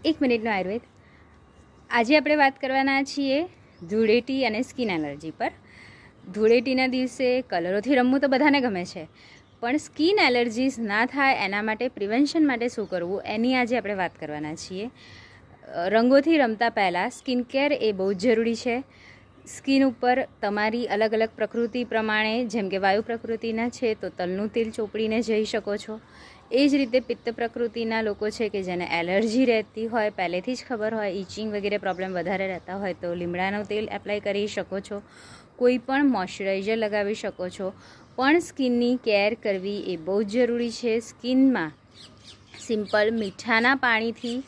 એક મિનિટનો આયુર્વેદ. આજે આપણે વાત કરવાના છીએ ધૂળેટી અને સ્કિન એલર્જી પર. ધૂળેટીના દિવસે કલરોથી રમવું તો બધાને ગમે છે, પણ સ્કિન એલર્જીસ ના થાય એના માટે પ્રિવેન્શન માટે શું કરવું એની આજે આપણે વાત કરવાના છીએ. રંગોથી રમતા પહેલાં સ્કિન કેર એ બહુ જ જરૂરી છે. સ્કિન ઉપર તમારી અલગ અલગ પ્રકૃતિ પ્રમાણે, જેમ કે વાયુ પ્રકૃતિના છે તો તલનું તેલ ચોપડીને જઈ શકો છો. એ જ રીતે પિત્ત પ્રકૃતિના લોકો છે કે જેને એલર્જી રહેતી હોય, પહેલેથી જ ખબર હોય, ઇચિંગ વગેરે પ્રોબ્લેમ વધારે રહેતા હોય તો લીમડાનું તેલ એપ્લાય કરી શકો છો. કોઈ પણ મોઇશ્ચરાઇઝર લગાવી શકો છો. પણ સ્કિનની કેર કરવી એ બહુ જ જરૂરી છે. સ્કિનમાં સિમ્પલ મીઠાના પાણીથી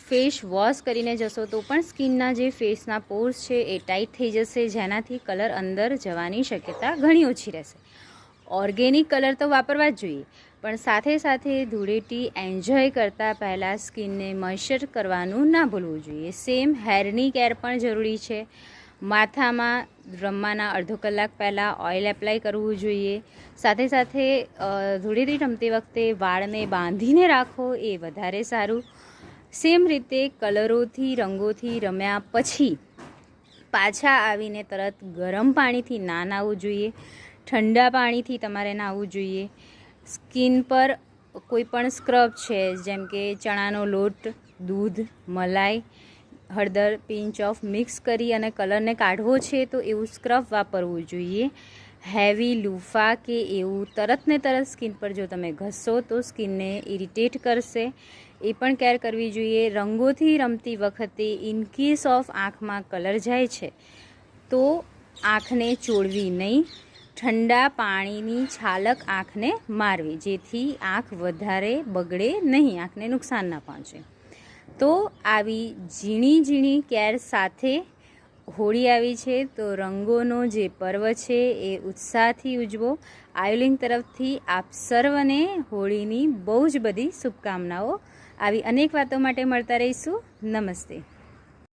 ફેસ વોશ કરીને જશો તો પણ સ્કિનના જે ફેસના પોર્સ છે એ ટાઈટ થઈ જશે, જેનાથી કલર અંદર જવાની શક્યતા ઘણી ઓછી રહેશે. ઓર્ગેનિક કલર તો વાપરવા જ જોઈએ, પણ સાથે સાથે ધૂળેટી એન્જોય કરતાં પહેલાં સ્કિનને મોઇશ્ચર કરવાનું ના ભૂલવું જોઈએ. સેમ હેરની કેર પણ જરૂરી છે. માથામાં રમવાના અડધો કલાક પહેલાં ઓઇલ એપ્લાય કરવું જોઈએ. સાથે સાથે ધૂળેટી રમતી વખતે વાળને બાંધીને રાખો એ વધારે સારું. સેમ રીતે કલરોથી, રંગોથી રમ્યા પછી પાછા આવીને તરત ગરમ પાણીથી ના નાહવું જોઈએ. ઠંડા પાણીથી તમારે નાહવું જોઈએ. સ્કિન પર કોઈ પણ સ્ક્રબ છે, જેમ કે ચણાનો લોટ, દૂધ, મલાઈ, હળદર, પિંચ ઓફ મિક્સ કરી અને કલરને કાઢવો છે તો એવું સ્ક્રબ વાપરવું જોઈએ. હેવી લૂફા કે એવું તરત ને તરત સ્કિન પર જો તમે ઘસશો તો સ્કિનને ઇરિટેટ કરશે, એ પણ કેર કરવી જોઈએ. રંગોથી રમતી વખતે ઇનકેસ ઓફ આંખમાં કલર જાય છે તો આંખને ચોળવી નહીં. ઠંડા પાણીની છાલક આંખને મારવી, જેથી આંખ વધારે બગડે નહીં, આંખને નુકસાન ના પહોંચે. તો આવી ઝીણી ઝીણી કેર સાથે હોળી આવી છે તો રંગોનો જે પર્વ છે એ ઉત્સાહથી ઉજવો. આયુલિંક તરફથી આપ સર્વને હોળીની બહુ જ બધી શુભકામનાઓ. આવી અનેક વાતો માટે મળતા રહીશું. નમસ્તે.